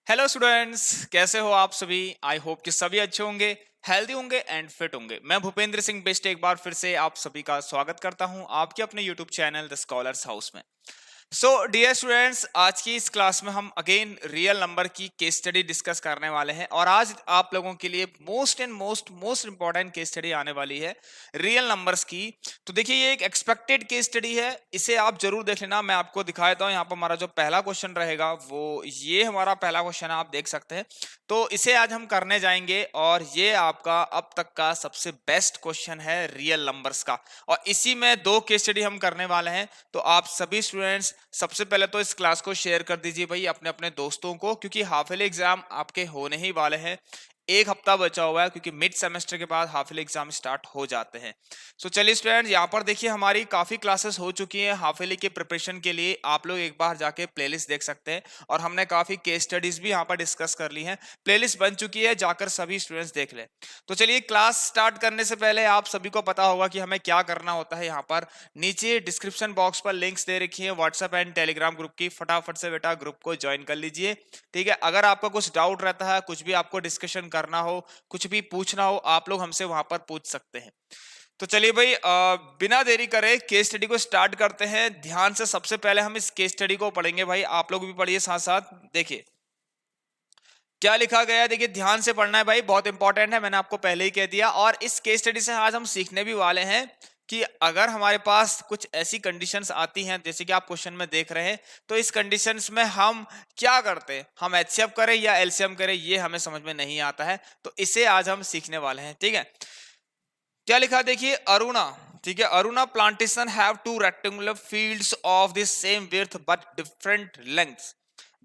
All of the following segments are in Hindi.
हेलो स्टूडेंट्स, कैसे हो आप सभी। आई होप कि सभी अच्छे होंगे, हेल्दी होंगे एंड फिट होंगे। मैं भूपेंद्र सिंह बेस्ट एक बार फिर से आप सभी का स्वागत करता हूं आपके अपने YouTube channel the Scholars House में। सो डियर स्टूडेंट्स, आज की इस क्लास में हम अगेन रियल नंबर की केस स्टडी डिस्कस करने वाले हैं और आज आप लोगों के लिए मोस्ट इंपॉर्टेंट केस स्टडी आने वाली है रियल नंबर्स की। तो देखिए, ये एक एक्सपेक्टेड केस स्टडी है, इसे आप जरूर देख लेना। मैं आपको दिखा देता हूं। यहाँ पर हमारा जो पहला क्वेश्चन रहेगा वो ये हमारा पहला क्वेश्चन है, आप देख सकते हैं। तो इसे आज हम करने जाएंगे और ये आपका अब तक का सबसे बेस्ट क्वेश्चन है रियल नंबर्स का, और इसी में दो केस स्टडी हम करने वाले हैं। तो आप सभी स्टूडेंट्स सबसे पहले तो इस क्लास को शेयर कर दीजिए भाई अपने अपने दोस्तों को, क्योंकि हाफ ईयरली एग्जाम आपके होने ही वाले हैं। एक हफ्ता बचा हुआ है, क्योंकि मिड सेमेस्टर के बाद हाफ ईयरली एग्जाम स्टार्ट हो जाते हैं। सो चलिए स्टूडेंट, यहाँ पर देखिए हमारी काफी क्लासेस हो चुकी हैं हाफ ईयरली के प्रिपरेशन के लिए। आप लोग एक बार जाके प्लेलिस्ट देख सकते हैं और हमने काफी केस स्टडीज भी यहाँ पर डिस्कस कर ली हैं। प्लेलिस्ट बन चुकी है, जाकर सभी स्टूडेंट्स देख लें। तो चलिए, क्लास स्टार्ट करने से पहले आप सभी को पता होगा कि हमें क्या करना होता है। यहाँ पर नीचे डिस्क्रिप्शन बॉक्स पर लिंक्स दे रखी है व्हाट्सएप एंड टेलीग्राम ग्रुप की, फटाफट से बेटा ग्रुप को ज्वाइन कर लीजिए। ठीक है, अगर आपका कुछ डाउट रहता है, कुछ भी आपको डिस्कशन करना हो, कुछ भी पूछना हो, आप लोग हमसे वहां पर पूछ सकते हैं। तो चलिए भाई, बिना देरी करे केस स्टडी को स्टार्ट करते हैं। ध्यान से सबसे पहले हम इस केस स्टडी को पढ़ेंगे भाई, आप लोग भी पढ़िए साथ साथ। देखिए क्या लिखा गया है, देखिए ध्यान से पढ़ना है भाई, बहुत इंपॉर्टेंट है, मैंने आपको पहले ही कह दिया। और इस केस स्टडी से आज हम सीखने भी वाले हैं कि अगर हमारे पास कुछ ऐसी कंडीशंस आती हैं जैसे कि आप क्वेश्चन में देख रहे हैं, तो इस कंडीशंस में हम क्या करते हैं, हम एचसीएफ करें या एलसीएम करें, ये हमें समझ में नहीं आता है। तो इसे आज हम सीखने वाले हैं। ठीक है, क्या लिखा देखिए, अरुणा, ठीक है, Aruna plantation have two rectangular fields of the same width but different lengths.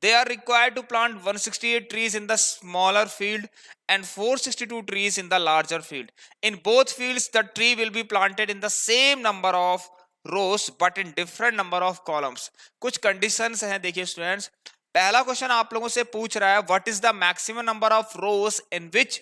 They are required to plant 168 trees in the smaller field and 462 trees in the larger field. In both fields, the tree will be planted in the same number of rows but in different number of columns. कुछ conditions हैं, देखिए स्टूडेंट्स। पहला क्वेश्चन आप लोगों से पूछ रहा है, what is the maximum number of rows in which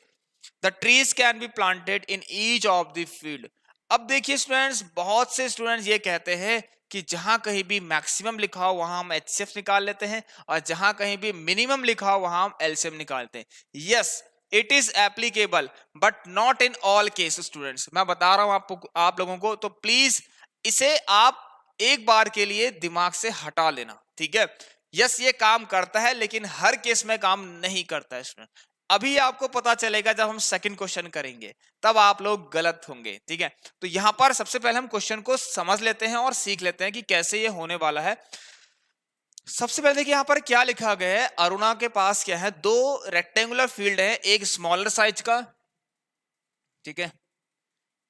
the trees can be planted in each of the field. अब देखिए स्टूडेंट्स, बहुत से स्टूडेंट्स ये कहते हैं कि जहां कहीं भी मैक्सिमम लिखा हो वहां हम एचसीएफ निकाल लेते हैं, और जहां कहीं भी मिनिमम लिखा हो वहां हम एलसीएम निकालते हैं। Yes, it is applicable but not in all case. Students, मैं बता रहा हूं आप लोगों को, तो प्लीज इसे आप एक बार के लिए दिमाग से हटा लेना। ठीक है, यस ये काम करता है लेकिन हर केस में काम नहीं करता है स्टूडेंट। अभी आपको पता चलेगा जब हम सेकंड क्वेश्चन करेंगे, तब आप लोग गलत होंगे। ठीक है, तो यहां पर सबसे पहले हम क्वेश्चन को समझ लेते हैं और सीख लेते हैं कि कैसे ये होने वाला है। सबसे पहले देखिए यहाँ पर क्या लिखा गया है, अरुणा के पास क्या है, दो रेक्टेंगुलर फील्ड है, एक स्मॉलर साइज का, ठीक है,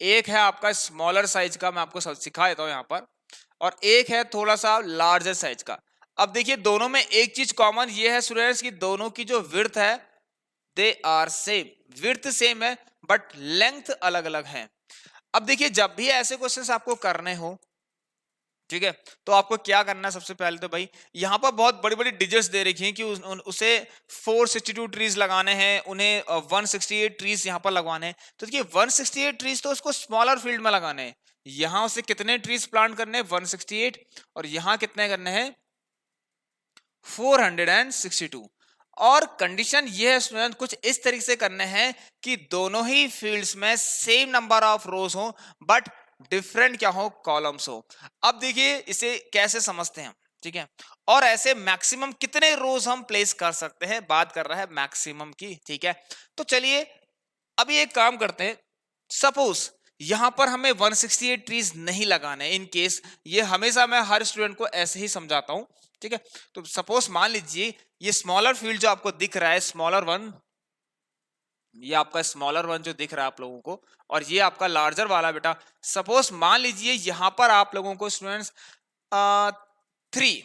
एक है आपका स्मॉलर साइज का, मैं आपको सिखा देता हूं यहाँ पर, और एक है थोड़ा सा लार्जर साइज का। अब देखिए दोनों में एक चीज कॉमन ये है स्टूडेंट्स कि दोनों की जो विड्थ है they are same, width same है बट लेंथ अलग अलग है। अब देखिए जब भी ऐसे क्वेश्चंस आपको करने हो, ठीक है, तो आपको क्या करना है, सबसे पहले तो भाई यहाँ पर बहुत बड़ी बड़ी डिजिट्स दे रखी हैं कि उसे 462 ट्रीज लगाने हैं, उन्हें 168 ट्रीज यहाँ पर लगवाने हैं। तो देखिए 168 ट्रीज तो उसको स्मॉलर फील्ड में लगाने हैं, यहाँ उसे कितने ट्रीज प्लांट करने हैं 168, और यहाँ कितने करने हैं 462। और कंडीशन ये है स्टूडेंट, कुछ इस तरीके से करने हैं कि दोनों ही फील्ड्स में सेम नंबर ऑफ रोज हो बट डिफरेंट क्या हो, कॉलम्स हो। अब देखिए इसे कैसे समझते हैं, ठीक है, और ऐसे मैक्सिमम कितने रोज हम प्लेस कर सकते हैं, बात कर रहा है मैक्सिमम की। ठीक है, तो चलिए अभी एक काम करते हैं। सपोज यहां पर हमें 168 ट्रीज नहीं लगाने, इन केस ये हमेशा मैं हर स्टूडेंट को ऐसे ही समझाता हूं। ठीक है, तो सपोज मान लीजिए ये स्मॉलर फील्ड जो आपको दिख रहा है, स्मॉलर वन, ये आपका स्मॉलर वन जो दिख रहा है आप लोगों को, और ये आपका लार्जर वाला बेटा। सपोज मान लीजिए यहां पर आप लोगों को स्टूडेंट्स 3,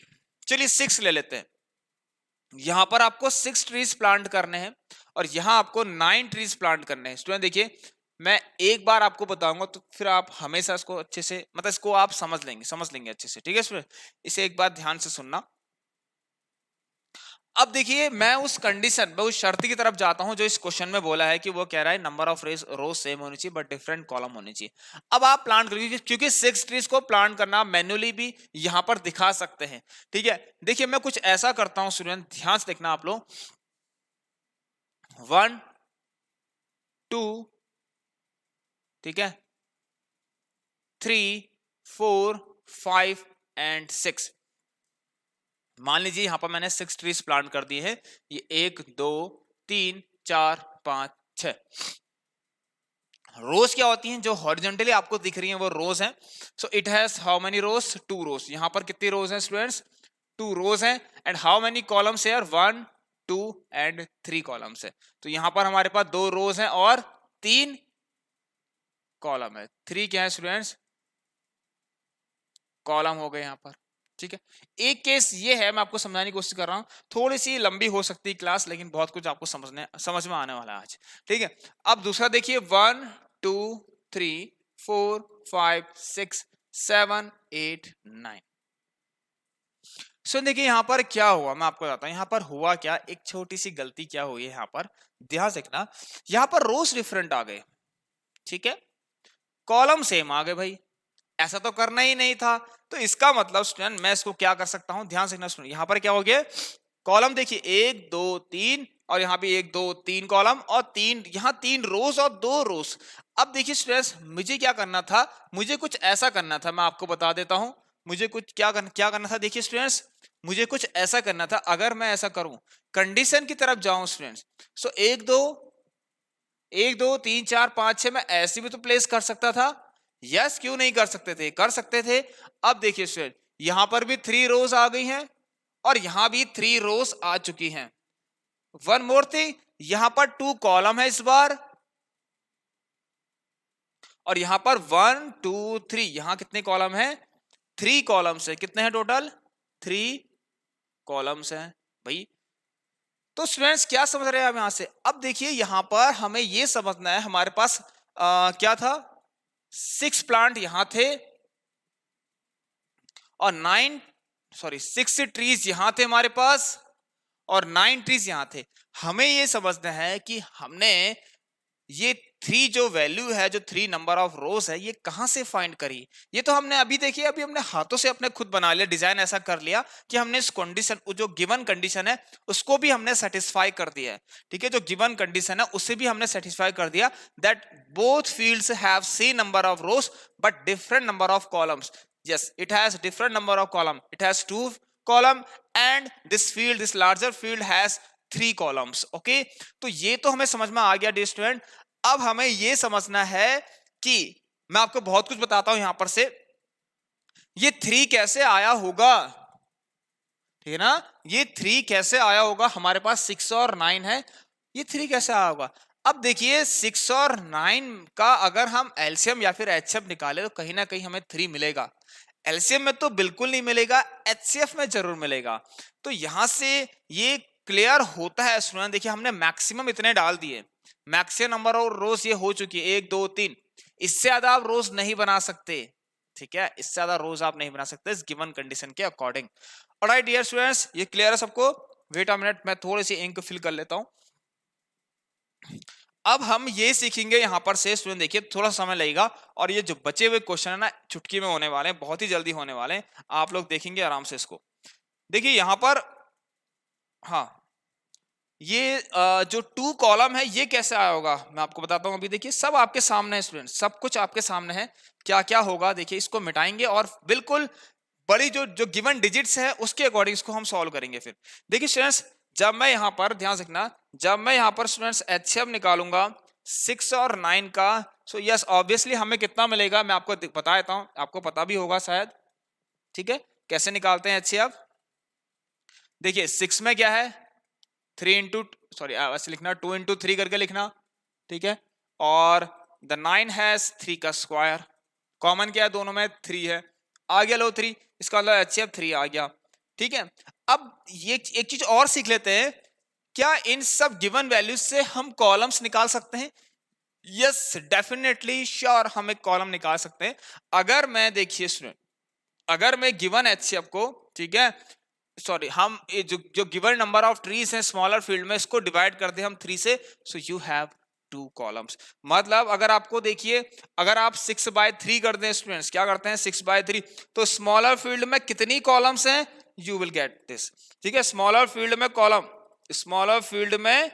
चलिए 6 ले लेते हैं। यहां पर आपको 6 ट्रीज प्लांट करने हैं और यहां आपको 9 ट्रीज प्लांट करने हैं। स्टूडेंट देखिए मैं एक बार आपको बताऊंगा तो फिर आप हमेशा इसको अच्छे से, मतलब इसको आप समझ लेंगे अच्छे से। ठीक है स्टूडेंट, इसे एक बार ध्यान से सुनना। अब देखिए मैं उस कंडीशन में, उस शर्त की तरफ जाता हूं जो इस क्वेश्चन में बोला है कि वो कह रहा है नंबर ऑफ रोज सेम होनी चाहिए बट डिफरेंट कॉलम होनी चाहिए। अब आप प्लांट करिए, क्योंकि 6 ट्रीज को प्लांट करना मैन्युअली भी यहां पर दिखा सकते हैं। ठीक है, देखिए मैं कुछ ऐसा करता हूं स्टूडेंट, ध्यान से देखना आप लोग। 1 2, ठीक है, 3 4 5 एंड 6। मान लीजिए यहां पर मैंने 6 ट्रीज प्लांट कर दिए हैं। ये 1 2 3 4 5 6 रोज क्या होती हैं जो हॉरिजॉन्टली आपको दिख रही हैं वो रोज हैं। So it has how many rows, 2 rows. यहां पर कितनी रोज हैं स्टूडेंट्स, 2 रोज हैं। एंड हाउ मेनी कॉलम्स है, 1 2 एंड 3 कॉलम्स है। तो यहां पर हमारे पास 2 रोज हैं और 3 कॉलम है। 3 क्या है स्टूडेंट्स, कॉलम हो गए यहां पर, ठीक है। एक केस ये है, मैं आपको समझाने की कोशिश कर रहा हूं, थोड़ी सी लंबी हो सकती है क्लास, लेकिन बहुत कुछ आपको समझ में आने वाला है आज, ठीक है। अब दूसरा देखिए, 1 2 3 4 5 6 7 8 9। सो देखिए यहां पर क्या हुआ, मैं आपको बताता हूं यहां पर हुआ क्या। एक छोटी सी गलती क्या हुई है यहां पर, ध्यान से देखना। यहां पर रोज डिफरेंट आ गए, ठीक है, कॉलम सेम आ गए भाई। ऐसा तो करना ही नहीं था। तो इसका मतलब स्टूडेंट मैं इसको क्या कर सकता हूं, ध्यान से देखना स्टूडेंट। यहां पर क्या हो गया, कॉलम देखिए 1 2 3 और यहां भी 1 2 3 कॉलम और 3, यहां 3 रोज और 2 रोज। अब देखिए स्टूडेंट्स, मुझे क्या करना था, मुझे कुछ ऐसा करना था, मैं आपको बता देता हूं। मुझे कुछ क्या करना था, देखिए स्टूडेंट्स, मुझे कुछ ऐसा करना था। अगर मैं ऐसा करूं, कंडीशन की तरफ जाऊं स्टूडेंट्स, सो 1 2 3 4 5 6 मैं ऐसे भी तो प्लेस कर सकता था। यस, क्यों नहीं कर सकते थे, कर सकते थे। अब देखिए स्टूडेंट, यहां पर भी 3 रोज आ गई हैं और यहां भी 3 रोज आ चुकी हैं। वन मोर थिंग, यहां पर 2 कॉलम है इस बार, और यहां पर 1 2 3, यहां कितने कॉलम है, 3 कॉलम्स है। कितने हैं टोटल, 3 कॉलम्स हैं भाई। तो स्टूडेंट्स क्या समझ रहे हैं हम यहां से। अब देखिए यहां पर हमें यह समझना है, हमारे पास क्या था, 6 प्लांट यहां थे और 6 ट्रीज यहां थे हमारे पास और 9 ट्रीज यहां थे। हमें यह समझना है कि हमने ये 3 जो वैल्यू है, जो 3 नंबर ऑफ रोज है, ये कहां से फाइंड करी। ये तो हमने अभी देखिए, अभी हमने हाथों से अपने खुद बना लिया, डिजाइन ऐसा कर लिया कि हमने इस कंडीशन, जो गिवन कंडीशन है उसको भी हमने सेटिस्फाई कर दिया है, ठीक है। जो गिवन कंडीशन है उसे भी हमने सेटिस्फाई कर दिया, that both fields have same number of rose but different number of columns. Yes, it has different number of column, it has 2 column and this field, this larger field has 3 columns. Okay, तो ये तो हमें समझ में आ गया डियर स्टूडेंट। अब हमें यह समझना है कि मैं आपको बहुत कुछ बताता हूं यहां पर से, ये 3 कैसे आया होगा, ठीक है ना। ये 3 कैसे आया होगा, हमारे पास 6 और 9 है, ये 3 कैसे आया होगा। अब देखिए 6 और 9 का अगर हम एलसीएम या फिर एचसीएफ निकाले तो कहीं ना कहीं हमें 3 मिलेगा। एलसीएम में तो बिल्कुल नहीं मिलेगा, एचसीएफ में जरूर मिलेगा। तो यहां से ये क्लियर होता है स्टूडेंट। देखिए हमने मैक्सिमम इतने डाल दिए, मैक्सिमम नंबर ऑफ रोज ये हो चुकी है 1 2 3, इससे ज्यादा आप रोज नहीं बना सकते, ठीक है। इससे ज्यादा रोज आप नहीं बना सकते इस गिवन कंडीशन के अकॉर्डिंग। ऑलराइट डियर स्टूडेंट्स, ये क्लियर है सबको। वेट अ मिनट, मैं थोड़ी सी इंक फिल कर लेता हूं। अब हम ये सीखेंगे यहां पर से स्टूडेंट, देखिए थोड़ा समय लगेगा और ये जो बचे हुए क्वेश्चन है ना चुटकी में होने वाले हैं, बहुत ही जल्दी होने वाले हैं, आप लोग देखेंगे आराम से इसको। देखिए यहां पर, हाँ, ये जो 2 कॉलम है ये कैसे आया होगा मैं आपको बताता हूं। अभी देखिए सब आपके सामने है स्टूडेंट, सब कुछ आपके सामने है। क्या क्या होगा देखिए, इसको मिटाएंगे और बिल्कुल बड़ी जो जो गिवन डिजिट्स है उसके अकॉर्डिंग इसको हम सॉल्व करेंगे। फिर देखिए स्टूडेंट्स, जब मैं यहां पर, ध्यान रखना, जब मैं यहां पर स्टूडेंट्स एचसीएफ निकालूंगा 6 और 9 का, सो यस ऑब्वियसली हमें कितना मिलेगा मैं आपको बता देता हूं, आपको पता भी होगा शायद, ठीक है। कैसे निकालते हैं एचसीएफ, देखिए 6 में क्या है, 3 इंटू, सॉरी ऐसे लिखना 2 इंटू 3 करके लिखना, ठीक है। और द 9 हैज 3 का स्क्वायर, कॉमन क्या है दोनों में, 3 है, आ गया लो 3, इसका मतलब एचसीएफ 3 आ गया, ठीक है। अब ये एक चीज और सीख लेते हैं, क्या इन सब गिवन वैल्यूज से हम कॉलम्स निकाल सकते हैं। यस डेफिनेटली श्योर, हम एक कॉलम निकाल सकते हैं। अगर मैं, देखिए स्टूडेंट, अगर मैं गिवन एचसीएफ को, ठीक है, सॉरी, हम ये जो गिवन नंबर ऑफ ट्रीज हैं स्मॉलर फील्ड में, इसको डिवाइड कर दे हम 3 से, सो यू हैव 2 कॉलम्स। मतलब अगर आपको देखिए, अगर आप 6/3 कर दें स्टूडेंट्स, क्या करते हैं 6/3, तो स्मॉलर फील्ड में कितनी कॉलम्स हैं, यू विल गेट दिस, ठीक है। स्मॉलर फील्ड में कॉलम, स्मॉलर फील्ड में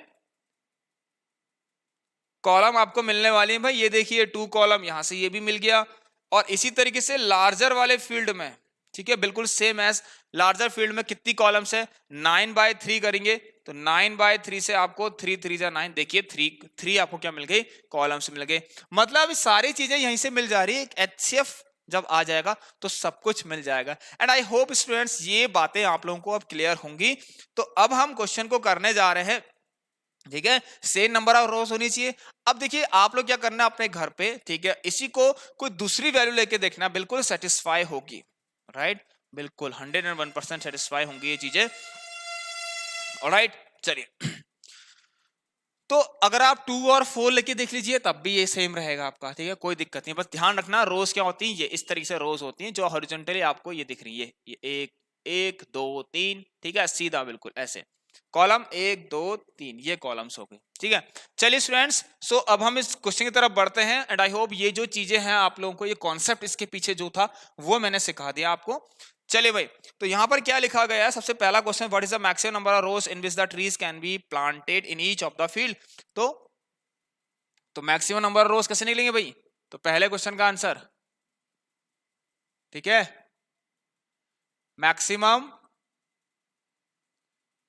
कॉलम आपको मिलने वाली है भाई, ये देखिए 2 कॉलम, यहां से ये भी मिल गया। और इसी तरीके से लार्जर वाले फील्ड में, ठीक है, बिल्कुल सेम एज लार्जर फील्ड में कितनी कॉलम्स है, 9/3 करेंगे तो 9/3 से आपको 3 3 जा 9, देखिए 3 आपको क्या मिल गई, कॉलम्स मिल गए। मतलब सारी चीजें यहीं से मिल जा रही है। HCF जब आ जाएगा तो सब कुछ मिल जाएगा। एंड आई होप स्टूडेंट्स ये बातें आप लोगों को अब क्लियर होंगी। तो अब हम क्वेश्चन को करने जा रहे हैं, ठीक है। सेम नंबर ऑफ रोज होनी चाहिए। अब देखिए आप लोग क्या करना अपने घर पे, ठीक है, इसी को कोई दूसरी वैल्यू लेके देखना, बिल्कुल सेटिस्फाई होगी, राइट, बिल्कुल 101% सेटिस्फाई होंगी ये चीजें। ऑलराइट, चलिए। तो अगर आप 2 और 4 लेके देख लीजिए तब भी ये सेम रहेगा आपका, ठीक है, कोई दिक्कत नहीं। बस ध्यान रखना रोज क्या होती है, ये इस तरीके से रोज होती हैं जो हॉरिजॉन्टली आपको ये दिख रही है, ये 1 1 2 3, ठीक है, सीधा बिल्कुल ऐसे कॉलम 1 2 3, ये कॉलम्स हो गए, ठीक है। चलिए स्टूडेंट्स, सो अब हम इस क्वेश्चन की तरफ बढ़ते हैं। एंड आई होप ये जो चीजें हैं आप लोगों को, ये कॉन्सेप्ट इसके पीछे जो था वो मैंने सिखा दिया आपको। चलिए भाई, तो यहां पर क्या लिखा गया है, सबसे पहला question, what is the maximum number of rose in which the trees can be planted in each of the field. तो मैक्सिमम नंबर ऑफ रोज कैसे निकलेंगे भाई, तो पहले क्वेश्चन का आंसर, ठीक है, maximum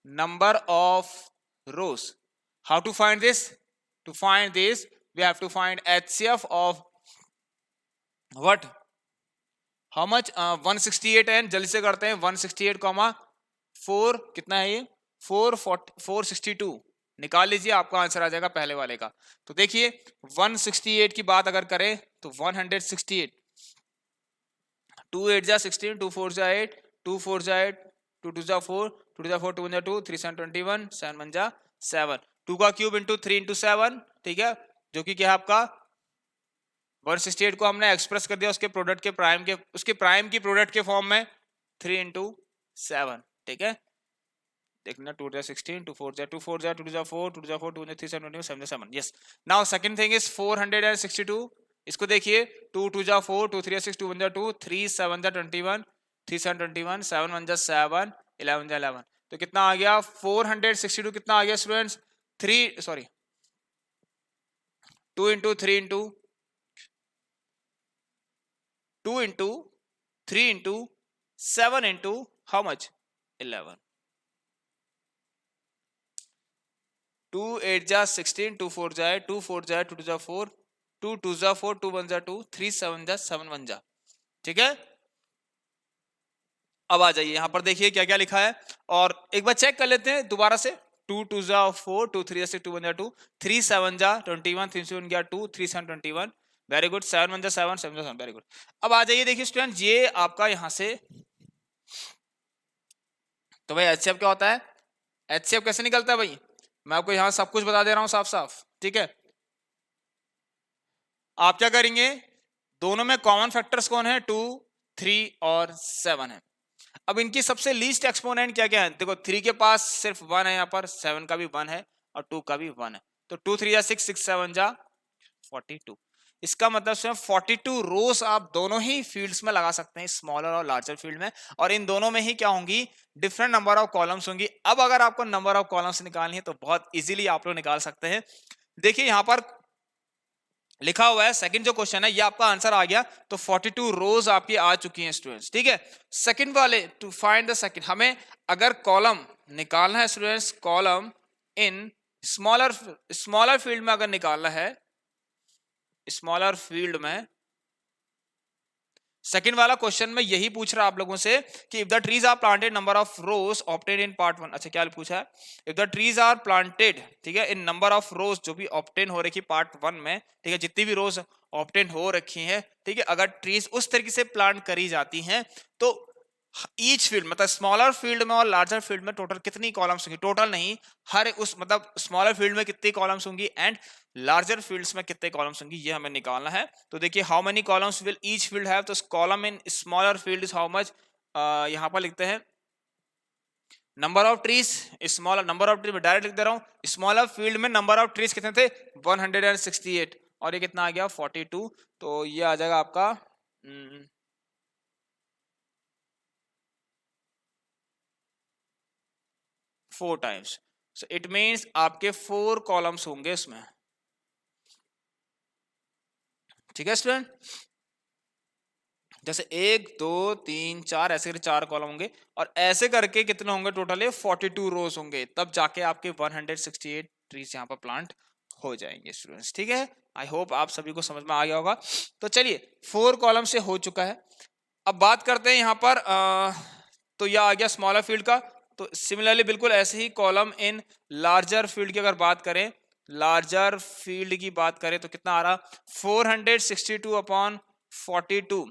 number of rows. How to find this? To find this we have to find HCF of what, how much, 168 है, जल्दी से करते हैं, 168 कॉमा 4 कितना है ये, 462 निकाल लीजिए, आपका आंसर आ जाएगा पहले वाले का। तो देखिए 168 की बात अगर करें तो 168, 2 8 जा 16, 2 4 जा 8, 2 4 जा 8, 2 2 जा 4, 2 जा 4, 2 1 जा 2, 3 7 21, 7 1 जा 7, 2 का क्यूब इंटू 3 इंटू 7, ठीक है, जो कि क्या है आपका 168 को हमने एक्सप्रेस कर दिया उसके प्रोडक्ट के प्राइम के, उसके प्राइम की प्रोडक्ट के फॉर्म में 3 इंटू 7, ठीक है, देखना 2 जा 16, 2 4 जा 2 4 जा 2 जा 4, 2 जा 4, 2 जा 3 7 21, 7 7, yes. Now second thing is 462, इसको देखिए 2 2 जा 4, 2 3 जा 6, 2 1 जा 2, 3 7 जा 21, 3 7 21, 7 1 जा 7, 11 जा 11, तो कितना आ गया 462, कितना आ गया students, 3 sorry 2 into 3 into 2 into 3 into 7 into how much 11, 2 8 जा 16, 2 4 जा 2 4 जा 2 2 जा 4, 2 2 जा 4, 2 1 जा 2, 3 7 जा 7 1 जा, ठीक है। अब आ जाइए यहां पर देखिए क्या क्या लिखा है, और एक बार चेक कर लेते हैं दोबारा से। 2 2 जा 4, 2 3 जा 6, 2 1 जा 2, 3 7 जा 21, 3 7 गया 2, 3 7 21, वेरी गुड, 7 1 जा 7, 7 जा 7, वेरी गुड। अब आ जाइए देखिए स्टूडेंट, ये आपका यहां से, तो भाई एचसीएफ क्या होता है, एचसीएफ कैसे निकलता है भाई, मैं आपको यहां सब कुछ बता दे रहा हूं साफ साफ, ठीक है। आप क्या करेंगे, दोनों में कॉमन फैक्टर्स कौन है, 2 3 और 7 है। अब इनकी सबसे लीस्ट एक्सपोनेंट क्या क्या है, देखो 3 के पास सिर्फ 1 है, यहाँ पर 7 का भी 1 है और 2 का भी 1 है, तो 2 3 जा 6, 6 7 जा 42, इसका मतलब सिर्फ 42 रोज आप दोनों ही फील्ड्स में लगा सकते हैं, स्मॉलर और लार्जर फील्ड में, और इन दोनों में ही क्या होंगी, डिफरेंट नंबर ऑफ कॉलम्स होंगी। अब अगर आपको नंबर ऑफ कॉलम्स निकालनी है तो बहुत इजीली आप लोग निकाल सकते हैं। देखिए यहां पर लिखा हुआ है, सेकंड जो क्वेश्चन है ये आपका आंसर आ गया, तो 42 रोज आपकी आ चुकी हैं स्टूडेंट्स, ठीक है। सेकंड वाले, टू फाइंड द सेकंड, हमें अगर कॉलम निकालना है students, column in smaller smaller field में अगर निकालना है, स्मॉलर फील्ड में, सेकंड वाला क्वेश्चन में यही पूछ रहा आप लोगों से कि if the trees are planted number of rows obtain in part 1, अच्छा क्या पूछा है, if the trees are planted, ठीक है, इन नंबर ऑफ रोज जो भी ऑब्टेन हो रखी पार्ट 1 में, ठीक है, जितनी भी रोज ऑब्टेन हो रखी हैं, ठीक है, अगर ट्रीज उस तरीके से प्लांट करी जाती हैं तो ईच फील्ड मतलब स्मॉलर फील्ड में और लार्जर फील्ड में टोटल कितनी कॉलम्स होंगी, टोटल नहीं, हर उस मतलब स्मॉलर फील्ड में कितनी कॉलम्स होंगी एंड लार्जर फील्ड्स में कितने कॉलम्स होंगी, ये हमें निकालना है। तो देखिए how many columns will each field have, तो column in smaller field is how much, यहां पर लिखते हैं number of trees, smaller number of trees में डायरेक्ट लिख दे रहा हूं, स्मॉलर फील्ड में नंबर ऑफ ट्रीज कितने थे 168 और ये कितना आ गया 42, तो ये आ जाएगा आपका 4 टाइम्स, सो इट मीन्स आपके 4 कॉलम्स होंगे इसमें, ठीक है स्टूडेंट, जैसे 1 2 3 4 ऐसे करके 4 कॉलम होंगे और ऐसे करके कितने होंगे टोटल, ये 42 रोज होंगे, तब जाके आपके 168 ट्रीज यहाँ पर प्लांट हो जाएंगे स्टूडेंट्स। ठीक है, आई होप आप सभी को समझ में आ गया होगा। तो चलिए 4 कॉलम से हो चुका है। अब बात करते हैं यहाँ पर तो यह आ गया स्मॉलर फील्ड का। तो सिमिलरली बिल्कुल ऐसे ही कॉलम इन लार्जर फील्ड की अगर बात करें, लार्जर फील्ड की बात करें तो कितना आ रहा, 462 अपॉन 42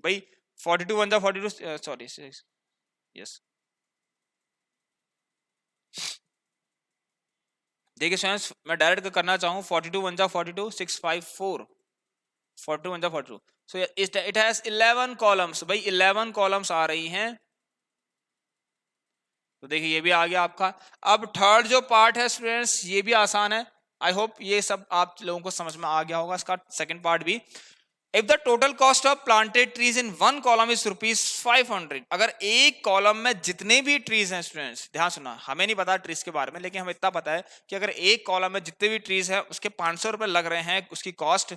भाई, 42 वन जा 42, सॉरी यस। देखिए स्टूडेंट्स, मैं डायरेक्ट करना चाहूँ, 42 वन जा 42, 654, 42 वन जा 42, सो इट हैज 11 कॉलम्स भाई, 11 कॉलम्स आ रही हैं। तो देखिए ये भी आ गया आपका। अब थर्ड जो पार्ट है स्टूडेंट्स, ये भी आसान है, आई होप ये सब आप लोगों को समझ में आ गया होगा, इसका सेकंड पार्ट भी। If the total cost of planted trees in one column is ₹500, अगर एक कॉलम में जितने भी ट्रीज हैं स्टूडेंट्स, ध्यान सुना, हमें नहीं पता ट्रीज के बारे में, लेकिन हमें इतना पता है कि अगर एक कॉलम में जितने भी ट्रीज हैं उसके 500 रुपए लग रहे हैं, उसकी कॉस्ट,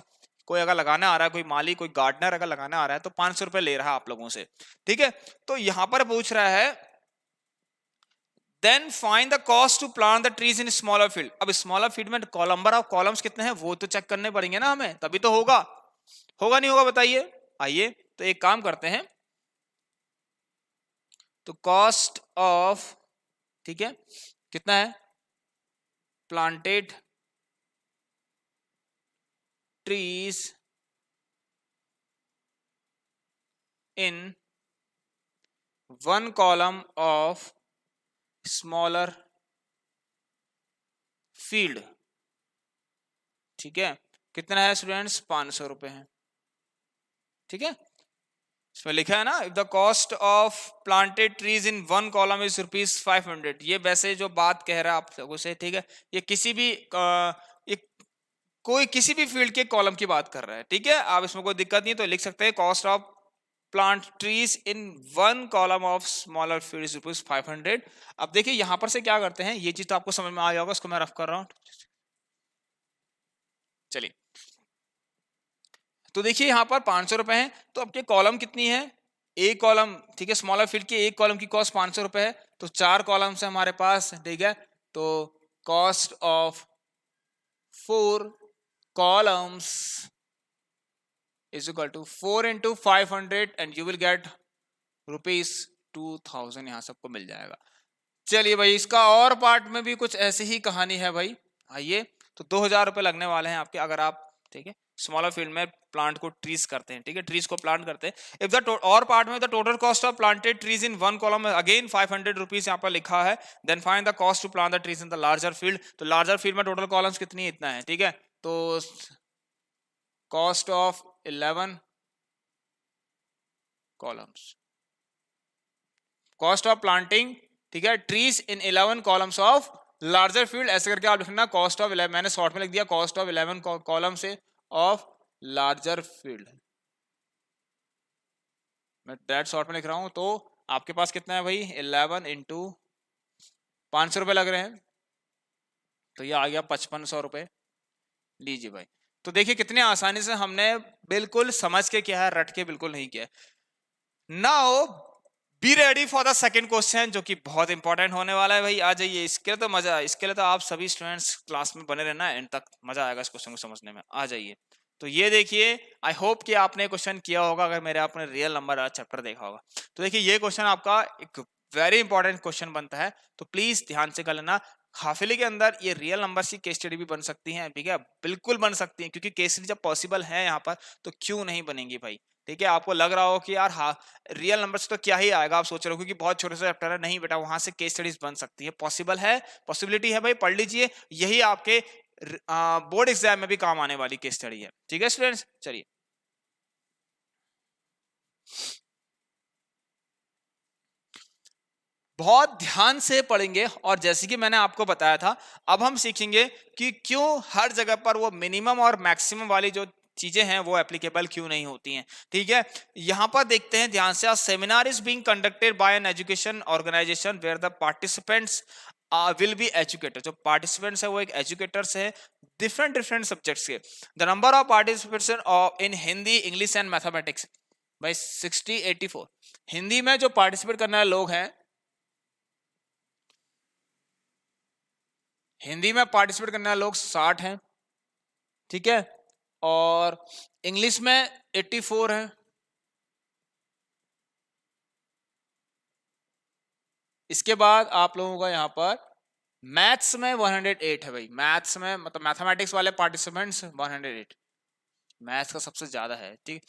कोई अगर लगाना आ रहा है, कोई माली, कोई गार्डनर अगर लगाना आ रहा है तो 500 रुपए ले रहा है आप लोगों से। ठीक है, तो यहां पर पूछ रहा है then find the cost to plant the trees in smaller field. अब स्मॉलर फील्ड में नंबर ऑफ कॉलम्स कितने हैं वो तो चेक करने पड़ेंगे ना हमें, तभी तो होगा, होगा नहीं होगा बताइए। आइए तो एक काम करते हैं, तो कॉस्ट ऑफ, ठीक है, कितना है, planted trees in one column of smaller field. ठीक है, कितना है स्टूडेंट्स, 500 रुपए है। ठीक है, इसमें लिखा है ना, if the cost of planted trees in one column is ₹500, ये वैसे जो बात कह रहा है आप लोगों से, ठीक है, ये किसी भी ये कोई किसी भी फील्ड के कॉलम की बात कर रहा है। ठीक है, आप इसमें कोई दिक्कत नहीं, तो लिख सकते हैं cost of plant trees in one column of smaller field is ₹500। अब देखिए यहां पर से क्या करते हैं, ये चीज तो आपको समझ में आ जाएगा, इसको मैं रफ कर रहा हूं। चलिए, तो देखिए यहां पर 500 रुपए है, तो आपके कॉलम कितनी है, एक कॉलम, ठीक है, स्मॉलर फील्ड की एक कॉलम की कॉस्ट 500 रुपए है, तो 4 कॉलम्स है हमारे पास। ठीक है, तो cost of 4 columns is equal to 4 into 500 and you will get ₹2000, यहां सबको मिल जाएगा। चलिए भाई, इसका और पार्ट में भी कुछ ऐसी ही कहानी है भाई। आइए, तो 2000 रुपए लगने वाले हैं आपके, अगर आप, ठीक है, स्मॉलर फील्ड में प्लांट को ट्रीज करते हैं। ठीक है, ट्रीज को प्लांट करते हैं। इफ द और पार्ट में the total cost of planted trees in one column, again ₹500 यहाँ पर लिखा है। Then find the cost to plant the trees in the larger field. तो लार्जर फील्ड में टोटल कॉलम्स कितनी है, इतना है। ठीक है, तो cost of 11 columns, cost of planting, ठीक है, trees in 11 columns of larger field, ऐसे करके आप लिखना कॉस्ट ऑफ 11, मैंने शॉर्ट में लिख दिया कॉस्ट ऑफ 11 कॉलम से ऑफ लार्जर फील्ड, मैं डायरेक्ट शॉर्ट में लिख रहा हूं। तो आपके पास कितना है भाई, 11 इंटू 500 रुपए लग रहे हैं, तो ये आ गया 5500 रुपए। लीजिए भाई, तो देखिए कितने आसानी से हमने बिल्कुल समझ के किया है, रट के बिल्कुल नहीं किया। Now be ready for the second question, जो कि बहुत इंपॉर्टेंट होने वाला है भाई। आ जाइए, इसके लिए तो मजा, इसके लिए तो आप सभी स्टूडेंट्स क्लास में बने रहना, एंड तक मजा आएगा इस क्वेश्चन को समझने में। आ जाइए, तो ये देखिए, आई होप कि आपने क्वेश्चन किया होगा, अगर मेरे आपने रियल नंबर वाला चैप्टर देखा होगा। तो देखिए ये क्वेश्चन आपका एक वेरी इंपॉर्टेंट क्वेश्चन बनता है, तो प्लीज ध्यान से कर लेना। हाफिली के अंदर ये रियल नंबर की केस स्टडी भी बन सकती है, ठीक है, बिल्कुल बन सकती है, क्योंकि केस स्टडी जब पॉसिबल है यहाँ पर, तो क्यों नहीं बनेंगी भाई। ठीक है, आपको लग रहा हो कि यार हाँ रियल नंबर से तो क्या ही आएगा, आप सोच रहे हो क्योंकि बहुत छोटे से चैप्टर है, नहीं बेटा, वहां से केस स्टडीज बन सकती है, पॉसिबल है, पॉसिबिलिटी है भाई, पढ़ लीजिए, यही आपके बोर्ड एग्जाम में भी काम आने वाली केस स्टडी है। ठीक है स्टूडेंट्स, चलिए बहुत ध्यान से पढ़ेंगे, और जैसे कि मैंने आपको बताया था, अब हम सीखेंगे कि क्यों हर जगह पर वो मिनिमम और मैक्सिमम वाली जो चीजें हैं वो एप्लीकेबल क्यों नहीं होती हैं। ठीक है, यहां पर देखते हैं ध्यान से, seminar is being conducted by an education organization where the participants will be educator, जो पार्टिसिपेंट्स है वो एक एजुकेटर्स है डिफरेंट डिफरेंट सब्जेक्ट्स के। The number of participants in Hindi, English and mathematics भाई 84। हिंदी में जो पार्टिसिपेट करने वाले लोग हैं, हिंदी में पार्टिसिपेट करने वाले लोग 60 हैं, ठीक है, और इंग्लिश में 84 है। इसके बाद आप लोगों का यहाँ पर मैथ्स में 108 है भाई, मैथ्स में मतलब मैथमेटिक्स वाले पार्टिसिपेंट्स 108, मैथ्स का सबसे ज्यादा है, ठीक।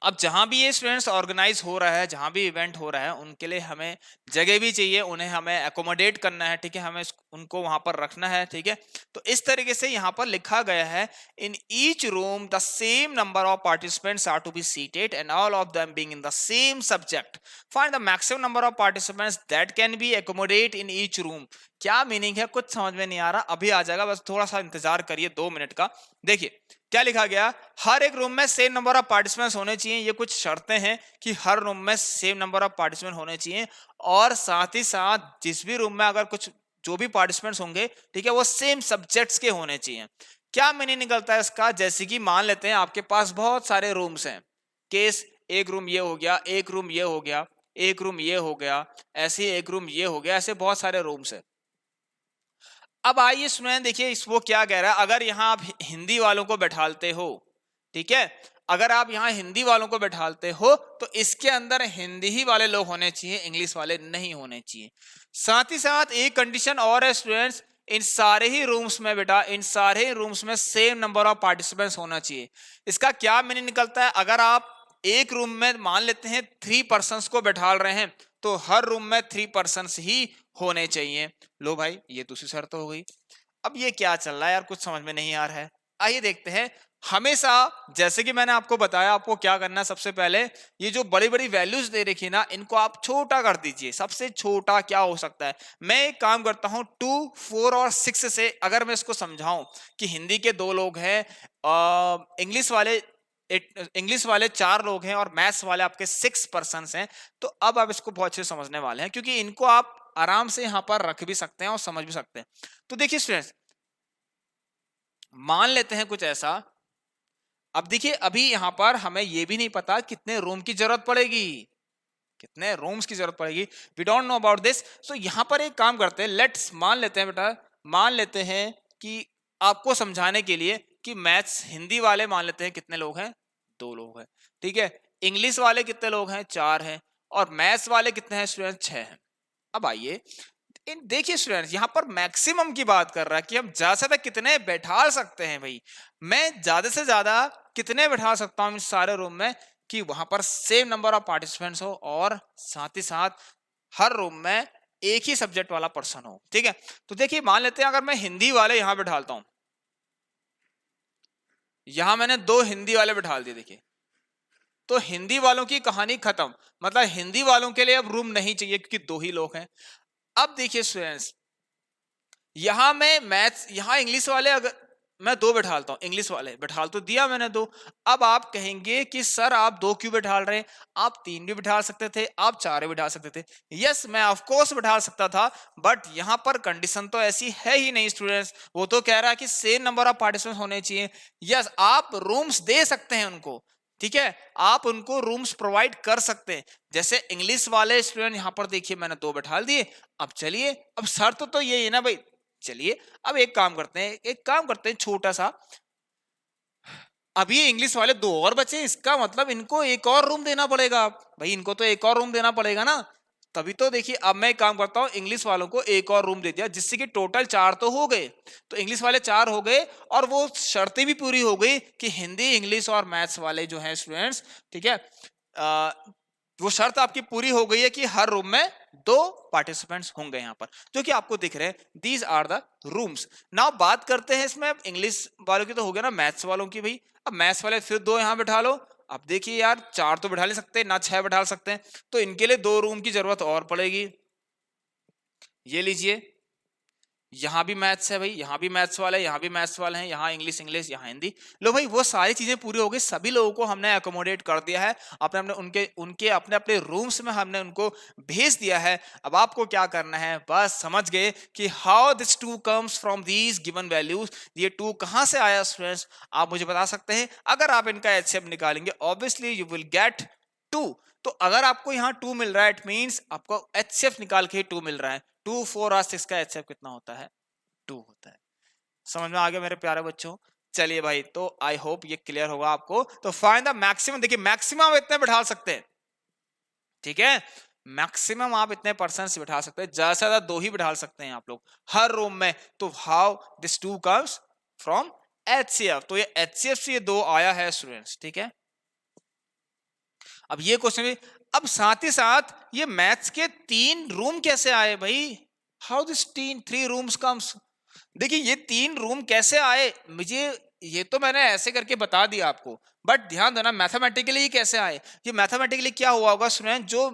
अब जहां भी ये स्टूडेंट्स ऑर्गेनाइज हो रहा है, जहां भी इवेंट हो रहा है, उनके लिए हमें जगह भी चाहिए, उन्हें हमें एकोमोडेट करना है, ठीक है, हमें उनको वहां पर रखना है, ठीक है। तो इस तरीके से यहाँ पर लिखा गया है, in each room the same number of participants are to be seated and all of them being in the same subject, find the maximum number of participants that can be accommodate in each room. क्या मीनिंग है, कुछ समझ में नहीं आ रहा, अभी आ जाएगा, बस थोड़ा सा इंतजार करिए 2 मिनट का। देखिए क्या लिखा गया, हर एक रूम में सेम नंबर ऑफ पार्टिसिपेंट्स होने चाहिए, ये कुछ शर्तें हैं कि हर रूम में सेम नंबर ऑफ पार्टिसिपेंट होने चाहिए, और साथ ही साथ जिस भी रूम में अगर कुछ जो भी पार्टिसिपेंट्स होंगे, ठीक है, वो सेम सब्जेक्ट्स के होने चाहिए। क्या मीनिंग निकलता है इसका, जैसे कि मान लेते हैं आपके पास बहुत सारे रूम्स हैं, केस एक रूम ये हो गया, एक रूम ये हो गया, एक रूम ये हो गया, ऐसे एक रूम ये हो गया, ऐसे बहुत सारे रूम्स है। अब आइए सुने, देखिए इस वो क्या कह रहा है, अगर यहाँ आप हिंदी वालों को बैठालते हो, ठीक है, अगर आप यहाँ हिंदी वालों को बैठालते हो तो इसके अंदर हिंदी ही वाले लोग होने चाहिए, इंग्लिश वाले नहीं होने चाहिए। साथ ही साथ एक कंडीशन और है स्टूडेंट्स, इन सारे ही रूम्स में बेटा, इन सारे ही रूम्स में सेम नंबर ऑफ पार्टिसिपेंट्स होना चाहिए। इसका क्या मीनिंग निकलता है, अगर आप एक रूम में मान लेते हैं 3 पर्सन्स को बैठाल रहे हैं, तो हर रूम में 3 पर्सन्स ही होने चाहिए। लो भाई ये दूसरी शर्त हो गई। अब ये क्या चल रहा है यार, कुछ समझ में नहीं आ रहा है। आइए देखते हैं। हमेशा जैसे कि मैंने आपको बताया, आपको क्या करना है, सबसे पहले ये जो बड़ी बड़ी वैल्यूज दे रखी है ना, इनको आप छोटा कर दीजिए। सबसे छोटा क्या हो सकता है, मैं एक काम करता हूं 2, 4 और 6 से अगर मैं इसको समझाऊं कि हिंदी के 2 लोग हैं, इंग्लिश वाले 4 लोग हैं, और मैथ्स वाले आपके 6 पर्सन हैं, तो अब आप इसको बहुत अच्छे समझने वाले हैं, क्योंकि इनको आप आराम से यहां पर रख भी सकते हैं और समझ भी सकते हैं। तो देखिए स्टूडेंट्स, मान लेते हैं कुछ ऐसा। अब देखिए अभी यहां पर हमें यह भी नहीं पता कितने रूम की जरूरत पड़ेगी, कितने रूम्स की जरूरत पड़ेगी, we don't know about this. So यहां पर एक काम करते हैं, लेट्स मान लेते हैं बेटा, मान लेते हैं कि आपको समझाने के लिए कि मैथ्स हिंदी वाले मान लेते हैं कितने लोग हैं, 2 लोग हैं, ठीक है, इंग्लिश वाले कितने लोग हैं, 4 हैं, और मैथ्स वाले कितने हैं स्टूडेंट, 6 हैं। अब आइए देखिए स्टूडेंट्स, यहां पर मैक्सिमम की बात कर रहा है कि हम ज्यादा से ज्यादा कितने बैठा सकते हैं। भाई मैं ज्यादा से ज्यादा कितने बैठा सकता हूं इस सारे रूम में, कि वहां पर सेम नंबर ऑफ पार्टिसिपेंट्स हो, और साथ ही साथ हर रूम में एक ही सब्जेक्ट वाला पर्सन हो, ठीक है। तो देखिए मान लेते हैं अगर मैं हिंदी वाले यहां बैठालता हूं, यहां मैंने 2 हिंदी वाले बैठा दिए, देखिए, तो हिंदी वालों की कहानी खत्म, मतलब हिंदी वालों के लिए अब रूम नहीं चाहिए क्योंकि 2 ही लोग हैं। अब देखिए स्टूडेंट्स, यहां मैं मैथ्स, यहां इंग्लिश वाले अगर मैं 2 बैठालता हूं, इंग्लिश वाले बैठाल तो दिया मैंने 2। अब आप कहेंगे कि सर आप 2 क्यों बैठाल रहे हैं, आप 3 भी बैठा सकते थे, आप 4 भी बैठा सकते थे। यस मैं ऑफ कोर्स बैठा सकता था, बट यहां पर कंडीशन तो ऐसी है ही नहीं स्टूडेंट्स, वो तो कह रहा है कि सेम नंबर ऑफ पार्टिसिपेंट्स होने चाहिए। यस आप रूम्स दे सकते हैं उनको, ठीक है, आप उनको रूम्स प्रोवाइड कर सकते हैं। जैसे इंग्लिश वाले स्टूडेंट यहां पर देखिए मैंने 2 बैठाल दिए। अब चलिए, अब शर्त तो यही है ना भाई, चलिए अब एक काम करते हैं, छोटा सा, अभी इंग्लिश वाले 2 और बचे, इसका मतलब इनको एक और रूम देना पड़ेगा। भाई इनको तो एक और रूम देना पड़ेगा ना, तभी तो देखिए अब मैं एक काम करता हूं, इंग्लिश वालों को एक और रूम दे दिया, जिससे कि टोटल 4 तो हो गए, तो इंग्लिश वाले 4 हो गए, और वो शर्तें भी पूरी हो गई कि हिंदी, इंग्लिश और मैथ्स वाले जो हैं स्टूडेंट्स, ठीक है, वो शर्त आपकी पूरी हो गई है कि हर रूम में 2 पार्टिसिपेंट्स होंगे यहां पर, जो कि आपको दिख रहे हैं। These are the rooms. Now बात करते हैं इसमें, इंग्लिश वालों की तो हो गया ना, मैथ्स वालों की भाई, अब मैथ्स वाले फिर 2 यहां बैठा लो। अब देखिए यार 4 तो बैठा ले सकते ना, 6 बैठा सकते हैं, तो इनके लिए 2 रूम की जरूरत और पड़ेगी। ये लीजिए, यहाँ भी मैथ्स है भाई, यहाँ भी मैथ्स वाला है, यहाँ भी मैथ्स वाले हैं, यहाँ इंग्लिश इंग्लिश, यहाँ हिंदी। लो भाई वो सारी चीजें पूरी हो गई, सभी लोगों को हमने अकोमोडेट कर दिया है, अपने अपने उनके उनके अपने अपने रूम्स में हमने उनको भेज दिया है। अब आपको क्या करना है, बस समझ गए कि how this two comes from these given values, ये टू कहाँ से आया स्टूडेंट्स, आप मुझे बता सकते हैं। अगर आप इनका एचसीएफ निकालेंगे ऑब्वियसली यू विल गेट 2। तो अगर आपको यहाँ 2 मिल रहा है, इट मींस आपको एचसीएफ निकाल के ही 2 मिल रहा है। 2 4 और 6 का एचसीएफ कितना होता है, 2 होता है। समझ में आ गया मेरे प्यारे बच्चों। चलिए भाई, तो आई होप ये क्लियर होगा आपको। तो फाइंड द मैक्सिमम, देखिए मैक्सिमम इतने बैठा सकते हैं, ठीक है, मैक्सिमम आप इतने परसेंट बैठा सकते हैं, ज्यादा से ज्यादा 2 ही बैठा सकते हैं आप लोग हर रूम में। तो how this 2 comes from HCF, तो ये एचसीएफ से ये 2 आया है स्टूडेंट्स, ठीक है। अब ये क्वेश्चन भी, अब साथ ही साथ ये मैथ्स के 3 रूम कैसे आए भाई, हाउ दिस 3 रूम्स कम्स। देखिए ये 3 रूम कैसे आए, मुझे ये तो मैंने ऐसे करके बता दिया आपको, बट ध्यान देना मैथमेटिकली ये कैसे आए। ये मैथमेटिकली क्या हुआ होगा स्टूडेंट, जो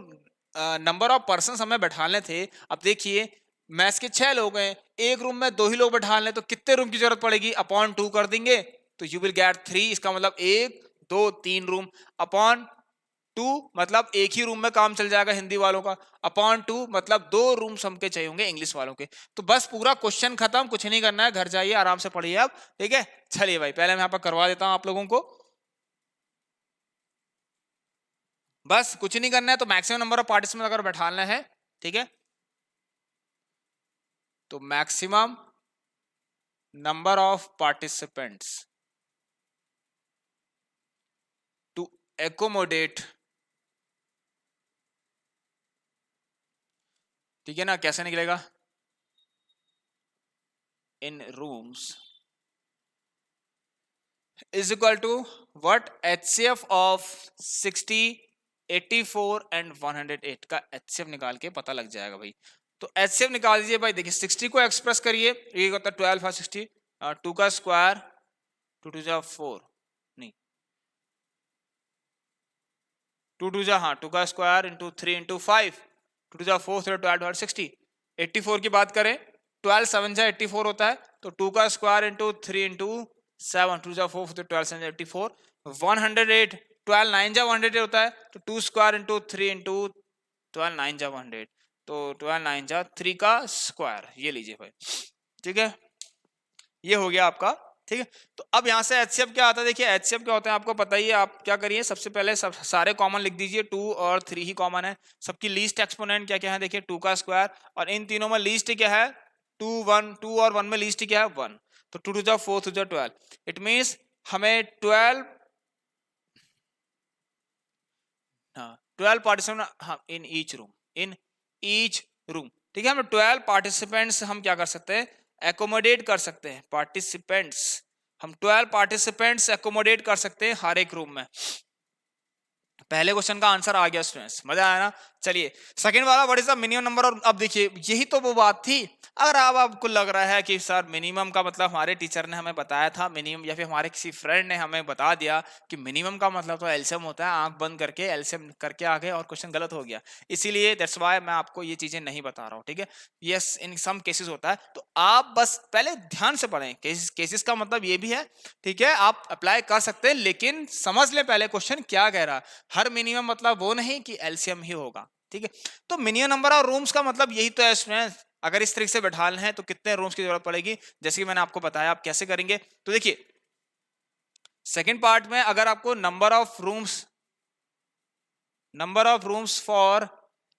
नंबर ऑफ पर्सन हमें बैठाने थे, अब देखिए मैथ्स के 6 लोग हैं, एक रूम में 2 ही लोग बैठा लें, तो कितने रूम की जरूरत पड़ेगी, अपॉन 2 कर देंगे तो यू विल गेट 3। इसका मतलब 1 2 3 रूम, अपॉन 2 मतलब एक ही रूम में काम चल जाएगा हिंदी वालों का, अपॉन 2 मतलब 2 रूम्स हमके चाहिए होंगे इंग्लिश वालों के। तो बस पूरा क्वेश्चन खत्म, कुछ नहीं करना है, घर जाइए आराम से पढ़िए आप, ठीक है। चलिए भाई पहले मैं यहाँ पर करवा देता हूं आप लोगों को, बस कुछ नहीं करना है। तो मैक्सिमम नंबर ऑफ पार्टिसिपेंट अगर बैठाना है, ठीक है, तो maximum number of participants to accommodate, ठीक है ना, कैसे निकलेगा, in rooms is equal to what, HCF of 60 84 and 108 का HCF निकाल के पता लग जाएगा भाई। तो HCF निकाल दीजिए भाई, देखिए 60 को एक्सप्रेस करिए, ये होता है 12 और 60, 2 का स्क्वायर 2 2 जा 4, नहीं 2 2 जा, हाँ 2 का स्क्वायर इंटू 3 इंटू 5, 2 2 जा 4 3 12 और 60। 84 की बात करें, 12 7 जा 84 होता है, तो 2 का स्क्वायर इंटू 3 इंटू 7, 2 जा 4 तो 12 7 84, 108, 12 9 जा 108 होता है, तो 2 स्क्वायर इंटू 3 इंटू 12 9 जा 100, तो 12 9 जा 3 का स्क्वायर, ये लीजिए भाई, ठीक है, ये हो गया आपका, ठीक है। तो अब यहाँ से एचसीएफ क्या आता है, देखिए एचसीएफ क्या होता है आपको पता ही है, आप क्या करिए सबसे पहले सारे कॉमन लिख दीजिए, 2 और 3 ही कॉमन है, सबकी लीस्ट एक्सपोनेंट क्या क्या है, देखिए 2 का स्क्वायर, और इन तीनों में लीस्ट क्या है 2 1, 2 और 1 में लीस्ट क्या है 1, तो 2 2 जा 4 2 जा 12, इट मींस हमें 12 पार्टिसिपेंट, हाँ इन ईच रूम, ठीक है, हम 12 पार्टिसिपेंट्स हम क्या कर सकते हैं, एकोमोडेट कर सकते हैं, पार्टिसिपेंट्स हम 12 पार्टिसिपेंट्स एकोमोडेट कर सकते हैं हर एक रूम में। पहले क्वेश्चन का आंसर आ गया स्टूडेंट्स, मजा आया ना। चलिए सेकंड वाला, what is the minimum number, और अब देखिए यही तो वो बात थी। अगर अब आपको लग रहा है कि सर मिनिमम का मतलब हमारे टीचर ने हमें बताया था मिनिमम, या फिर हमारे किसी फ्रेंड ने हमें बता दिया कि मिनिमम का मतलब तो एलसीएम होता है, आंख बंद करके एलसीएम करके आ गए और क्वेश्चन गलत हो गया, इसीलिए दैट्स व्हाई मैं आपको ये चीजें नहीं बता रहा हूँ, ठीक है। यस इन सम केसेस होता है, तो आप बस पहले ध्यान से पढ़ें, केसेस का मतलब ये भी है, ठीक है, आप अप्लाई कर सकते हैं, लेकिन समझ ले पहले क्वेश्चन क्या कह रहा है। हर मिनिमम मतलब वो नहीं कि एलसीएम ही होगा, ठीक है। तो मिनिमम नंबर ऑफ रूम्स का मतलब यही तो है स्टूडेंट्स, अगर इस तरीके से बैठाना है तो कितने रूम्स की जरूरत पड़ेगी, जैसे कि मैंने आपको बताया आप कैसे करेंगे। तो देखिए सेकंड पार्ट में अगर आपको number of rooms for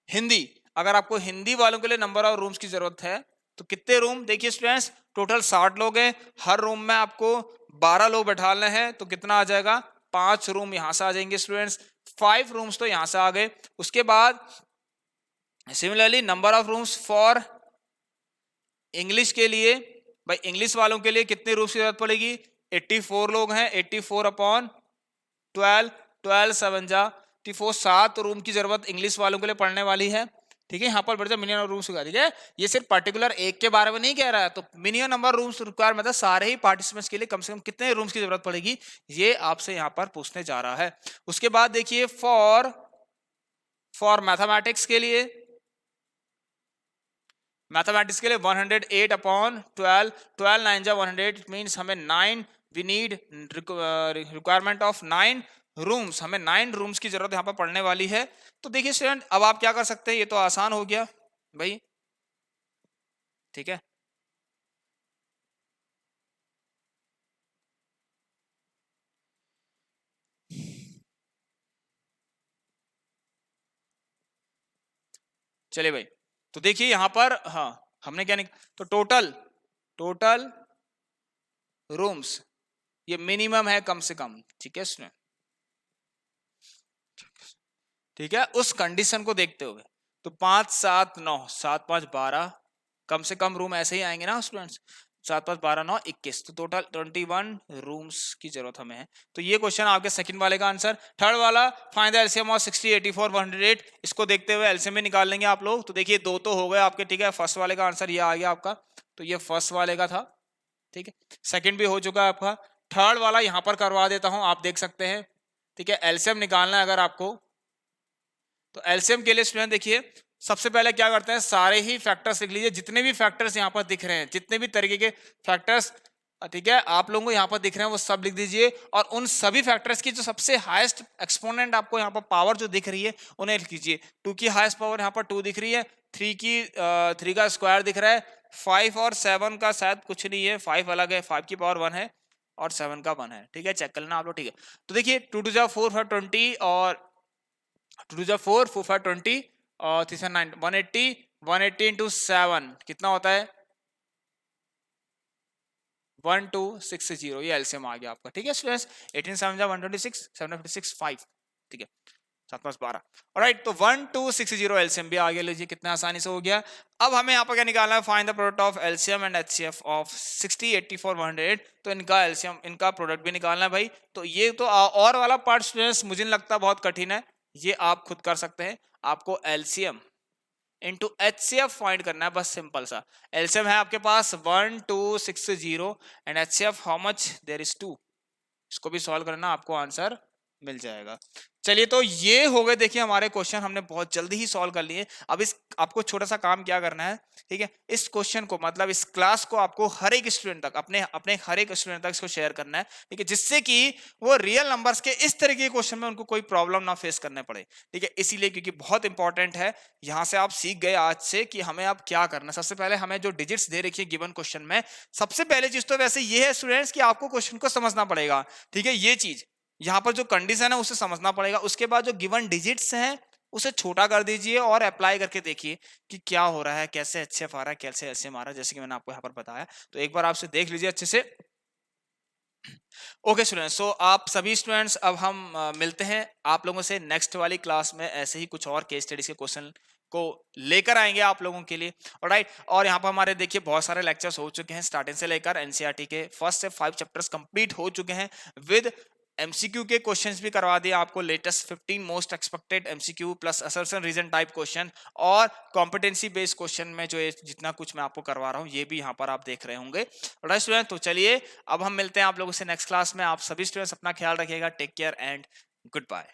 Hindi, अगर आपको हिंदी वालों के लिए नंबर ऑफ रूम्स की जरूरत है तो कितने रूम, देखिए स्टूडेंट्स टोटल 60 लोग हैं, हर रूम में आपको 12 लोग बैठाने हैं, तो कितना आ जाएगा 5 रूम यहां से आ जाएंगे स्टूडेंट्स, 5 रूम्स तो यहां से आ गए। उसके बाद similarly number of rooms for English के लिए, भाई इंग्लिश वालों के लिए कितने रूम्स की जरूरत पड़ेगी, 84 लोग हैं, 84 अपॉन 12, 12 7 जा 84, 7 रूम की जरूरत इंग्लिश वालों के लिए पढ़ने वाली है, ठीक है। यहाँ पर बढ़िया मिनिमम रूम्स का, ठीक है, ये सिर्फ पर्टिकुलर एक के बारे में नहीं कह रहा है, तो मिनिमम नंबर रूम्स रिक्वायर मतलब सारे ही पार्टिसिपेंट्स के लिए कम से कम कितने रूम्स की जरूरत पड़ेगी, ये आपसे यहाँ पर पूछने जा रहा है। उसके बाद देखिए फॉर मैथमेटिक्स के लिए मैथमेटिक्स के लिए 108 अपॉन 12, 12 9 जा 108, इट मीन्स हमें 9, we need requirement of 9 rooms, हमें 9 रूम्स की जरूरत यहाँ पर पड़ने वाली है। तो देखिए स्टूडेंट, अब आप क्या कर सकते हैं, ये तो आसान हो गया भाई, ठीक है। चलिए भाई, तो देखिए यहां पर, हाँ हमने क्या तो टोटल टोटल रूम्स ये मिनिमम है कम से कम, ठीक है स्टूडेंट, ठीक है। उस कंडीशन को देखते हुए तो 5 7 9 7 5 12 कम से कम रूम ऐसे ही आएंगे ना स्टूडेंट्स, 7 5 12 9 21, तो टोटल 21 रूम्स की जरूरत हमें है। तो ये क्वेश्चन आपके सेकंड वाले का आंसर। थर्ड वाला, फाइंड द एलसीएम ऑफ 60 84 108, इसको देखते हुए एलसीएम भी निकाल लेंगे आप लोग। तो देखिए दो तो हो गए आपके, ठीक है। फर्स्ट वाले का आंसर ये आ गया आपका, तो ये फर्स्ट वाले का था, ठीक है। सेकंड भी हो चुका है आपका। थर्ड वाला यहां पर करवा देता हूं, आप देख सकते हैं, ठीक है। एलसीएम निकालना है अगर आपको, तो एलसीएम के लिए स्टूडेंट देखिए सबसे पहले क्या करते हैं, सारे ही फैक्टर्स लिख लीजिए, जितने भी फैक्टर्स यहाँ पर दिख रहे हैं, जितने भी तरीके के फैक्टर्स, ठीक है, आप लोगों को यहाँ पर दिख रहे हैं वो सब लिख दीजिए। और उन सभी फैक्टर्स की जो सबसे हाईएस्ट एक्सपोनेंट आपको यहाँ पर पावर जो दिख रही है उन्हें लिख लीजिए। 2 की हाईएस्ट पावर यहाँ पर 2 दिख रही है, 3 का स्क्वायर दिख रहा है, 5 और 7 का शायद कुछ नहीं है, 5 अलग है, 5 की पावर 1 है और 7 का 1 है, ठीक है, चेक कर लेना आप लोग, ठीक है। तो देखिए 2 2 जा 4 5 20 और 2 जा 4 4 5 20 और 3 9 180, 180 इंटू 7 कितना होता है, 1260, ये एलसीएम आ गया आपका, ठीक है स्टूडेंट्स। 18 7 जा 126, 756 5, ठीक है, 7 5 12, ऑलराइट। तो 1260 एलसीएम भी आ गया, लीजिए कितना आसानी से हो गया। अब हमें यहाँ पर क्या निकालना है, find the product of LCM and HCF of 60 84 108, तो इनका एलसीएम, इनका प्रोडक्ट भी निकालना है भाई। तो ये तो और वाला पार्ट स्टूडेंट्स मुझे नहीं लगता बहुत कठिन है, ये आप खुद कर सकते हैं। आपको एलसीएम इंटू एचसीएफ फाइंड करना है, बस सिंपल सा। एलसीएम है आपके पास 1260 and HCF how much, there is 2, इसको भी सॉल्व करना, आपको आंसर मिल जाएगा। चलिए तो ये हो गए, देखिए हमारे क्वेश्चन हमने बहुत जल्दी ही सॉल्व कर लिए। अब इस आपको छोटा सा काम क्या करना है, ठीक है, इस क्वेश्चन को मतलब इस क्लास को आपको हर एक स्टूडेंट तक, अपने अपने हर एक स्टूडेंट तक इसको शेयर करना है, ठीक है, जिससे कि वो रियल नंबर्स के इस तरह के क्वेश्चन में उनको कोई प्रॉब्लम ना फेस करने पड़े, ठीक है। इसीलिए क्योंकि बहुत इंपॉर्टेंट है, यहां से आप सीख गए आज से कि हमें अब क्या करना है। सबसे पहले हमें जो डिजिट्स दे रखी है गिवन क्वेश्चन में, सबसे पहले चीज तो वैसे ये है स्टूडेंट्स कि आपको क्वेश्चन को समझना पड़ेगा, ठीक है। ये चीज यहाँ पर जो कंडीशन है उसे समझना पड़ेगा। उसके बाद जो गिवन डिजिट्स हैं उसे छोटा कर दीजिए और अप्लाई करके देखिए कि क्या हो रहा है, कैसे एचसीएफ आ रहा है, कैसे एलसीएम आ रहा है, जैसे कि मैंने आपको यहाँ पर बताया। तो एक बार आपसे देख लीजिए अच्छे से। ओके स्टूडेंट्स, सो आप सभी स्टूडेंट्स, अब हम मिलते हैं आप लोगों से नेक्स्ट वाली क्लास में, ऐसे ही कुछ और केस स्टडीज के क्वेश्चन को लेकर आएंगे आप लोगों के लिए, ऑलराइट। और यहाँ पर हमारे देखिए बहुत सारे लेक्चर्स हो चुके हैं, स्टार्टिंग से लेकर एनसीईआरटी के फर्स्ट से 5 चैप्टर्स कंप्लीट हो चुके हैं, विद एमसीक्यू के क्वेश्चंस भी करवा दिए आपको, latest 15 most expected MCQ plus assertion reason type question, और कॉम्पिटेंसी बेस्ड क्वेश्चन में जो जितना कुछ मैं आपको करवा रहा हूँ ये भी यहाँ पर आप देख रहे होंगे, राइट स्टूडेंट। तो चलिए अब हम मिलते हैं आप लोगों से नेक्स्ट क्लास में। आप सभी स्टूडेंट्स अपना ख्याल रखिएगा, take care and good bye.